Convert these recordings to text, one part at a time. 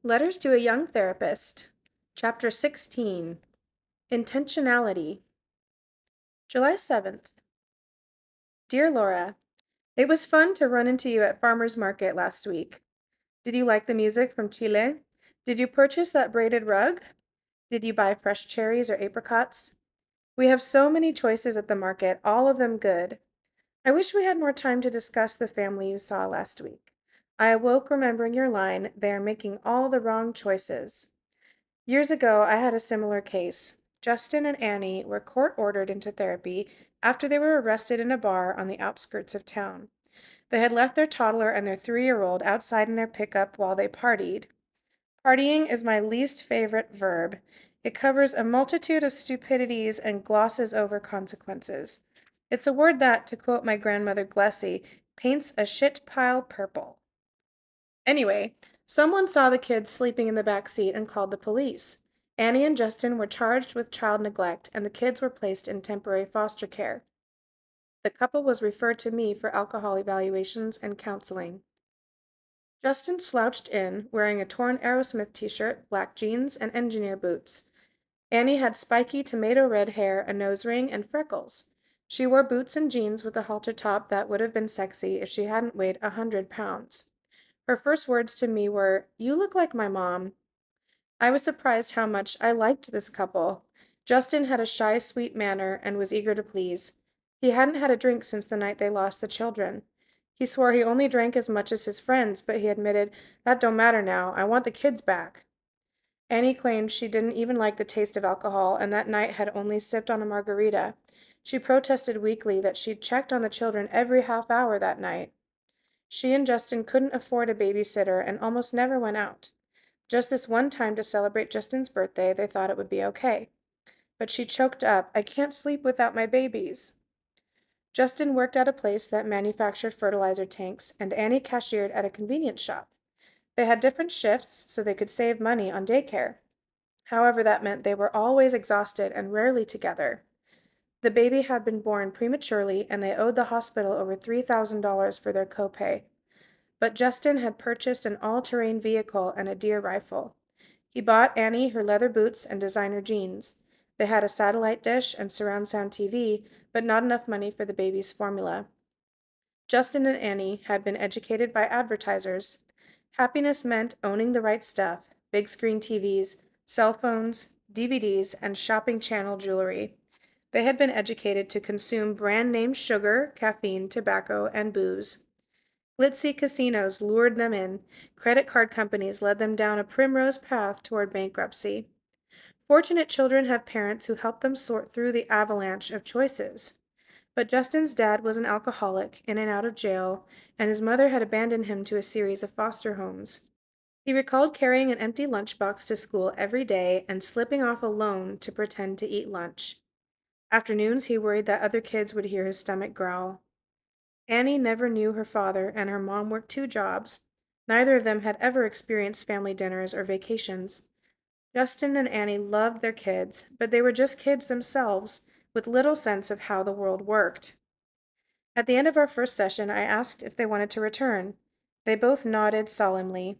Letters to a Young Therapist, Chapter 16, Intentionality, July 7th. Dear Laura, it was fun to run into you at Farmer's Market last week. Did you like the music from Chile? Did you purchase that braided rug? Did you buy fresh cherries or apricots? We have so many choices at the market, all of them good. I wish we had more time to discuss the family you saw last week. I awoke remembering your line, they are making all the wrong choices. Years ago, I had a similar case. Justin and Annie were court-ordered into therapy after they were arrested in a bar on the outskirts of town. They had left their toddler and their 3-year-old outside in their pickup while they partied. Partying is my least favorite verb. It covers a multitude of stupidities and glosses over consequences. It's a word that, to quote my grandmother Glessie, paints a shit pile purple. Anyway, someone saw the kids sleeping in the back seat and called the police. Annie and Justin were charged with child neglect, and the kids were placed in temporary foster care. The couple was referred to me for alcohol evaluations and counseling. Justin slouched in, wearing a torn Aerosmith t-shirt, black jeans, and engineer boots. Annie had spiky tomato red hair, a nose ring, and freckles. She wore boots and jeans with a halter top that would have been sexy if she hadn't weighed 100 pounds. Her first words to me were, "You look like my mom." I was surprised how much I liked this couple. Justin had a shy, sweet manner and was eager to please. He hadn't had a drink since the night they lost the children. He swore he only drank as much as his friends, but he admitted, "That don't matter now. I want the kids back." Annie claimed she didn't even like the taste of alcohol and that night had only sipped on a margarita. She protested weakly that she'd checked on the children every half hour that night. She and Justin couldn't afford a babysitter and almost never went out. Just this one time to celebrate Justin's birthday, they thought it would be okay. But she choked up, "I can't sleep without my babies." Justin worked at a place that manufactured fertilizer tanks, and Annie cashiered at a convenience shop. They had different shifts so they could save money on daycare. However, that meant they were always exhausted and rarely together. The baby had been born prematurely, and they owed the hospital over $3,000 for their copay. But Justin had purchased an all-terrain vehicle and a deer rifle. He bought Annie her leather boots and designer jeans. They had a satellite dish and surround sound TV, but not enough money for the baby's formula. Justin and Annie had been educated by advertisers. Happiness meant owning the right stuff: big screen TVs, cell phones, DVDs, and shopping channel jewelry. They had been educated to consume brand-name sugar, caffeine, tobacco, and booze. Glitzy casinos lured them in. Credit card companies led them down a primrose path toward bankruptcy. Fortunate children have parents who help them sort through the avalanche of choices. But Justin's dad was an alcoholic, in and out of jail, and his mother had abandoned him to a series of foster homes. He recalled carrying an empty lunchbox to school every day and slipping off alone to pretend to eat lunch. Afternoons, he worried that other kids would hear his stomach growl. Annie never knew her father, and her mom worked 2 jobs. Neither of them had ever experienced family dinners or vacations. Justin and Annie loved their kids, but they were just kids themselves, with little sense of how the world worked. At the end of our first session, I asked if they wanted to return. They both nodded solemnly.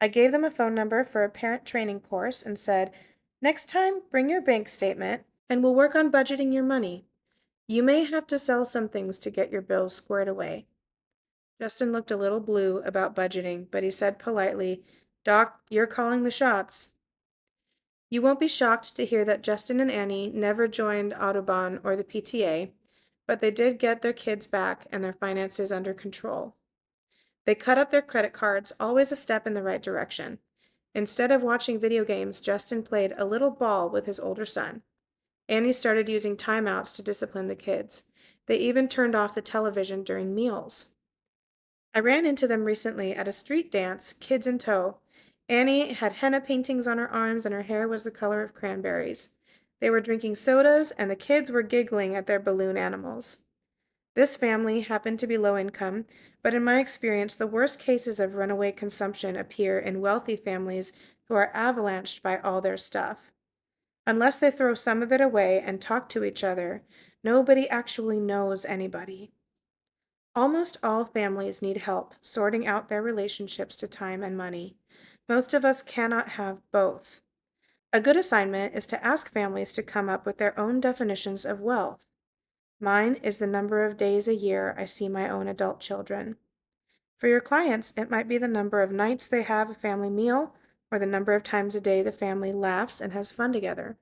I gave them a phone number for a parent training course and said, "Next time, bring your bank statement, and we'll work on budgeting your money. You may have to sell some things to get your bills squared away." Justin looked a little blue about budgeting, but he said politely, "Doc, you're calling the shots." You won't be shocked to hear that Justin and Annie never joined Audubon or the PTA, but they did get their kids back and their finances under control. They cut up their credit cards, always a step in the right direction. Instead of watching video games, Justin played a little ball with his older son. Annie started using timeouts to discipline the kids. They even turned off the television during meals. I ran into them recently at a street dance, kids in tow. Annie had henna paintings on her arms and her hair was the color of cranberries. They were drinking sodas and the kids were giggling at their balloon animals. This family happened to be low income, but in my experience, the worst cases of runaway consumption appear in wealthy families who are avalanched by all their stuff. Unless they throw some of it away and talk to each other, nobody actually knows anybody. Almost all families need help sorting out their relationships to time and money, Most of us cannot have both. A good assignment is to ask families to come up with their own definitions of wealth. Mine is the number of days a year I see my own adult children. For your clients, it might be the number of nights they have a family meal or the number of times a day the family laughs and has fun together.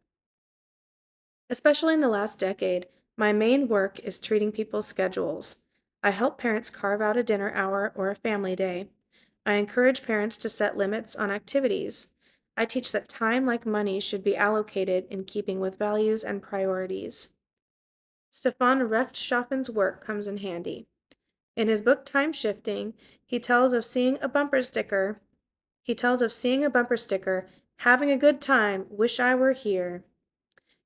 Especially in the last decade, my main work is treating people's schedules. I help parents carve out a dinner hour or a family day. I encourage parents to set limits on activities. I teach that time, like money, should be allocated in keeping with values and priorities. Stefan Rechtschaffen's work comes in handy. In his book Time Shifting, he tells of seeing a bumper sticker. Having a good time, wish I were here.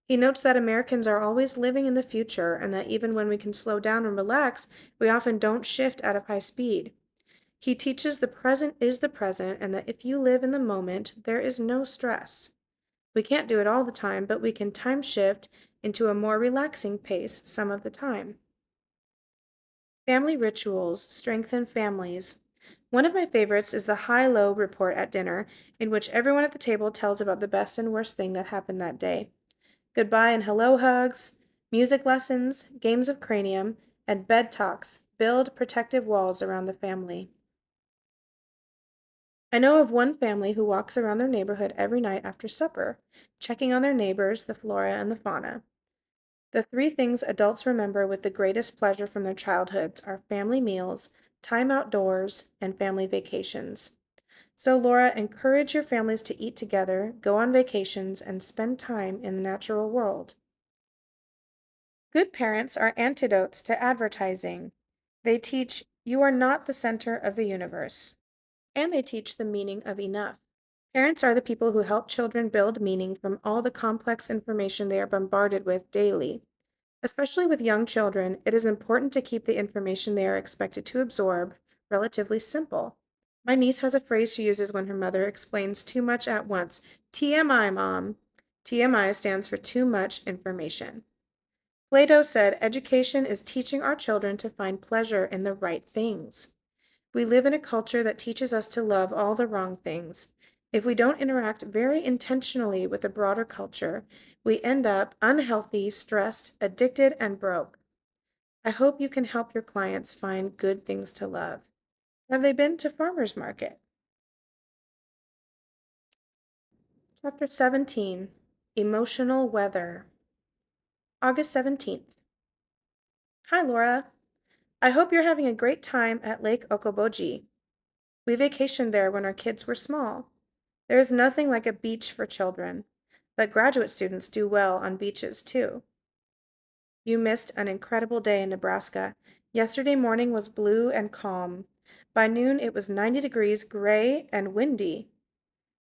He notes that Americans are always living in the future and that even when we can slow down and relax, we often don't shift out of high speed. He teaches the present is the present and that if you live in the moment, there is no stress. We can't do it all the time, but we can time shift into a more relaxing pace some of the time. Family rituals strengthen families. One of my favorites is the high-low report at dinner, in which everyone at the table tells about the best and worst thing that happened that day. Goodbye and hello hugs, music lessons, games of cranium, and bed talks build protective walls around the family. I know of one family who walks around their neighborhood every night after supper, checking on their neighbors, the flora and the fauna. The three things adults remember with the greatest pleasure from their childhoods are family meals, time outdoors, and family vacations. So, Laura, encourage your families to eat together, go on vacations, and spend time in the natural world. Good parents are antidotes to advertising. They teach you are not the center of the universe, and they teach the meaning of enough. Parents are the people who help children build meaning from all the complex information they are bombarded with daily. Especially with young children, it is important to keep the information they are expected to absorb relatively simple. My niece has a phrase she uses when her mother explains too much at once. TMI, Mom. TMI stands for too much information. Plato said education is teaching our children to find pleasure in the right things. We live in a culture that teaches us to love all the wrong things. If we don't interact very intentionally with the broader culture, we end up unhealthy, stressed, addicted, and broke. I hope you can help your clients find good things to love. Have they been to farmers market? Chapter 17, Emotional Weather. August 17th. Hi, Laura. I hope you're having a great time at Lake Okoboji. We vacationed there when our kids were small. There is nothing like a beach for children, but graduate students do well on beaches too. You missed an incredible day in Nebraska. Yesterday morning was blue and calm. By noon, it was 90 degrees, gray, and windy.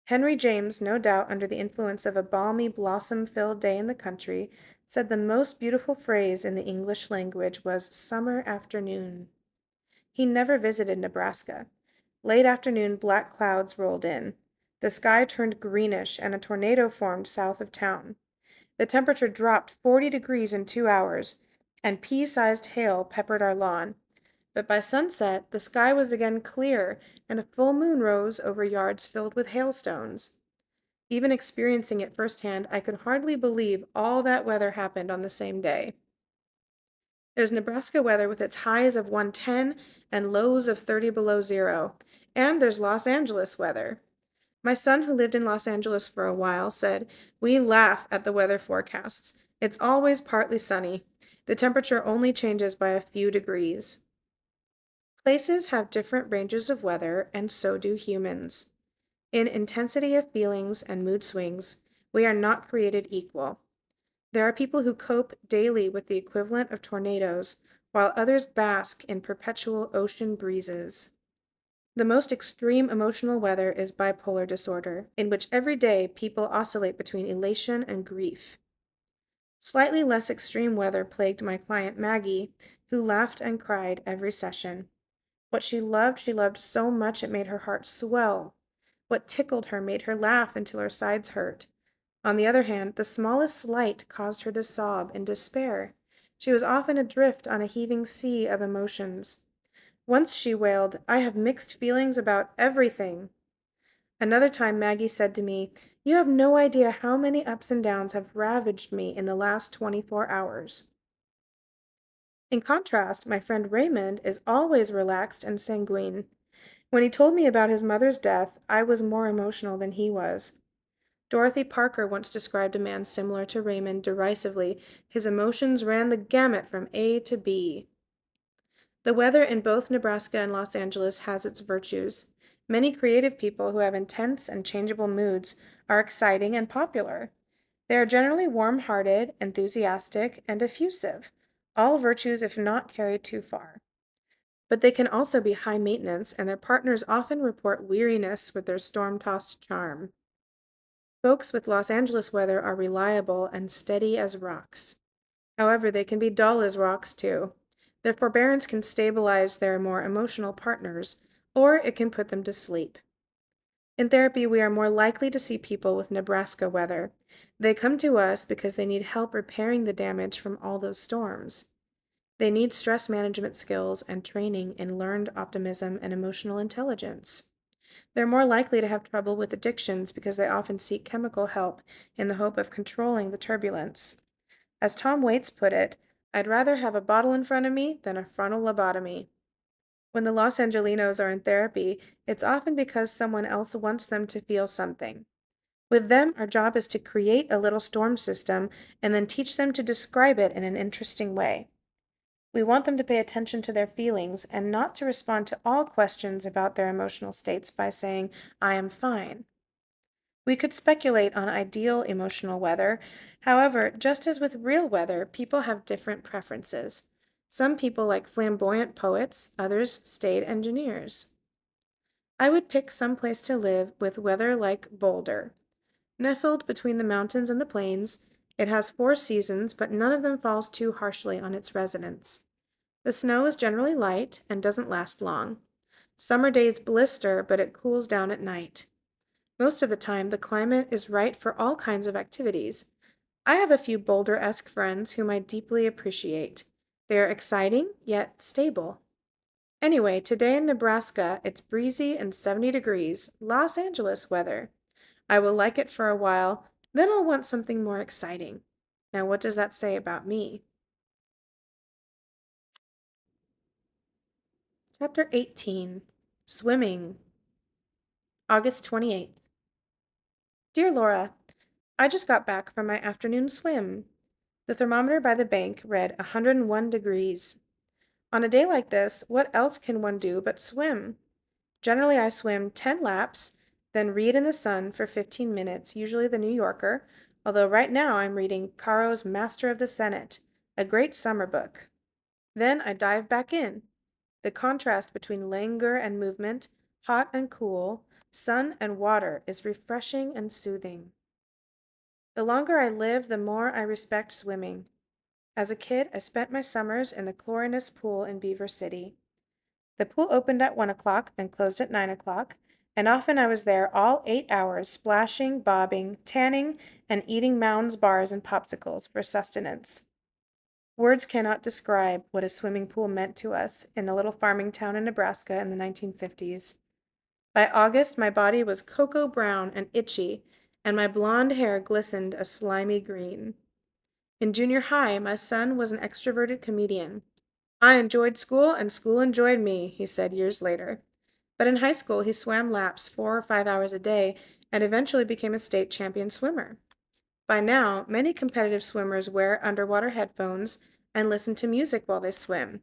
Henry James, no doubt under the influence of a balmy, blossom-filled day in the country, said the most beautiful phrase in the English language was summer afternoon. He never visited Nebraska. Late afternoon, black clouds rolled in. The sky turned greenish and a tornado formed south of town. The temperature dropped 40 degrees in 2 hours, and pea-sized hail peppered our lawn. But by sunset, the sky was again clear, and a full moon rose over yards filled with hailstones. Even experiencing it firsthand, I could hardly believe all that weather happened on the same day. There's Nebraska weather with its highs of 110 and lows of 30 below zero. And there's Los Angeles weather. My son, who lived in Los Angeles for a while, said, "We laugh at the weather forecasts. It's always partly sunny. The temperature only changes by a few degrees." Places have different ranges of weather, and so do humans. In intensity of feelings and mood swings, we are not created equal. There are people who cope daily with the equivalent of tornadoes, while others bask in perpetual ocean breezes. The most extreme emotional weather is bipolar disorder, in which every day people oscillate between elation and grief. Slightly less extreme weather plagued my client Maggie, who laughed and cried every session. What she loved so much it made her heart swell. What tickled her made her laugh until her sides hurt. On the other hand, the smallest slight caused her to sob in despair. She was often adrift on a heaving sea of emotions. Once she wailed, "I have mixed feelings about everything." Another time, Maggie said to me, "You have no idea how many ups and downs have ravaged me in the last 24 hours." In contrast, my friend Raymond is always relaxed and sanguine. When he told me about his mother's death, I was more emotional than he was. Dorothy Parker once described a man similar to Raymond derisively. His emotions ran the gamut from A to B. The weather in both Nebraska and Los Angeles has its virtues. Many creative people who have intense and changeable moods are exciting and popular. They are generally warm-hearted, enthusiastic, and effusive, all virtues if not carried too far. But they can also be high maintenance, and their partners often report weariness with their storm-tossed charm. Folks with Los Angeles weather are reliable and steady as rocks. However, they can be dull as rocks too. Their forbearance can stabilize their more emotional partners, or it can put them to sleep. In therapy, we are more likely to see people with Nebraska weather. They come to us because they need help repairing the damage from all those storms. They need stress management skills and training in learned optimism and emotional intelligence. They're more likely to have trouble with addictions because they often seek chemical help in the hope of controlling the turbulence. As Tom Waits put it, "I'd rather have a bottle in front of me than a frontal lobotomy." When the Los Angelinos are in therapy, it's often because someone else wants them to feel something. With them, our job is to create a little storm system and then teach them to describe it in an interesting way. We want them to pay attention to their feelings and not to respond to all questions about their emotional states by saying, "I am fine." We could speculate on ideal emotional weather. However, just as with real weather, people have different preferences. Some people like flamboyant poets, others staid engineers. I would pick some place to live with weather like Boulder. Nestled between the mountains and the plains, it has 4 seasons, but none of them falls too harshly on its residents. The snow is generally light and doesn't last long. Summer days blister, but it cools down at night. Most of the time, the climate is right for all kinds of activities. I have a few Boulder-esque friends whom I deeply appreciate. They are exciting, yet stable. Anyway, today in Nebraska, it's breezy and 70 degrees, Los Angeles weather. I will like it for a while, then I'll want something more exciting. Now, what does that say about me? Chapter 18, Swimming, August 28th. Dear Laura, I just got back from my afternoon swim. The thermometer by the bank read 101 degrees. On a day like this, what else can one do but swim? Generally, I swim 10 laps, then read in the sun for 15 minutes, usually the New Yorker, although right now I'm reading Caro's Master of the Senate, a great summer book. Then I dive back in. The contrast between languor and movement, hot and cool, sun and water is refreshing and soothing. The longer I live, the more I respect swimming. As a kid, I spent my summers in the Clorinus pool in Beaver City. The pool opened at 1 o'clock and closed at 9 o'clock, and often I was there all 8 hours, splashing, bobbing, tanning, and eating Mounds bars and popsicles for sustenance. Words cannot describe what a swimming pool meant to us in a little farming town in Nebraska in the 1950s. By August, my body was cocoa brown and itchy, and my blonde hair glistened a slimy green. In junior high, my son was an extroverted comedian. "I enjoyed school, and school enjoyed me," he said years later. But in high school, he swam laps 4 or 5 hours a day and eventually became a state champion swimmer. By now, many competitive swimmers wear underwater headphones and listen to music while they swim.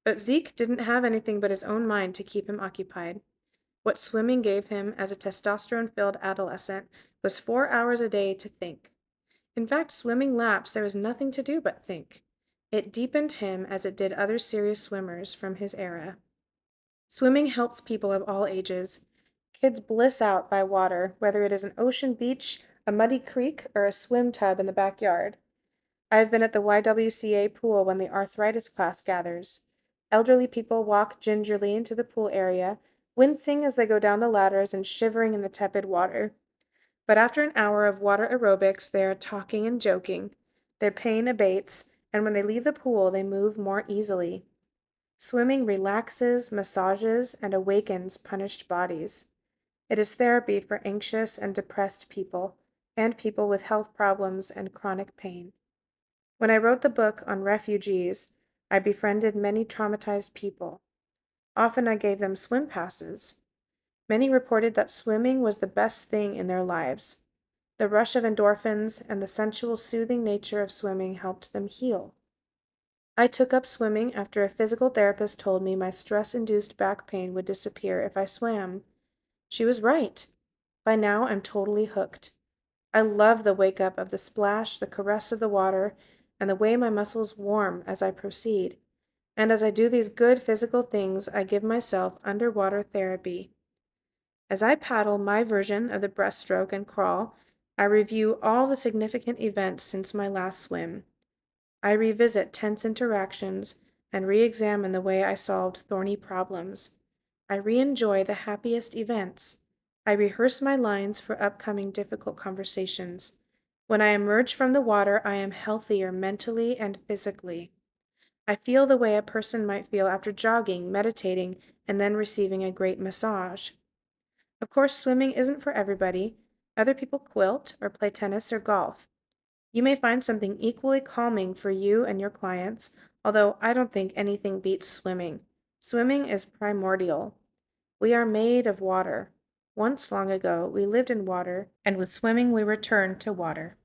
But Zeke didn't have anything but his own mind to keep him occupied. What swimming gave him as a testosterone-filled adolescent was 4 hours a day to think. In fact, swimming laps, there was nothing to do but think. It deepened him as it did other serious swimmers from his era. Swimming helps people of all ages. Kids bliss out by water, whether it is an ocean beach, a muddy creek, or a swim tub in the backyard. I have been at the YWCA pool when the arthritis class gathers. Elderly people walk gingerly into the pool area, wincing as they go down the ladders and shivering in the tepid water. But after an hour of water aerobics, they are talking and joking. Their pain abates, and when they leave the pool, they move more easily. Swimming relaxes, massages, and awakens punished bodies. It is therapy for anxious and depressed people, and people with health problems and chronic pain. When I wrote the book on refugees, I befriended many traumatized people. Often I gave them swim passes. Many reported that swimming was the best thing in their lives. The rush of endorphins and the sensual, soothing nature of swimming helped them heal. I took up swimming after a physical therapist told me my stress-induced back pain would disappear if I swam. She was right. By now, I'm totally hooked. I love the wake up of the splash, the caress of the water, and the way my muscles warm as I proceed. And as I do these good physical things, I give myself underwater therapy. As I paddle my version of the breaststroke and crawl, I review all the significant events since my last swim. I revisit tense interactions and re-examine the way I solved thorny problems. I re-enjoy the happiest events. I rehearse my lines for upcoming difficult conversations. When I emerge from the water, I am healthier mentally and physically. I feel the way a person might feel after jogging, meditating, and then receiving a great massage. Of course, swimming isn't for everybody. Other people quilt or play tennis or golf. You may find something equally calming for you and your clients, although I don't think anything beats swimming. Swimming is primordial. We are made of water. Once long ago, we lived in water, and with swimming we return to water.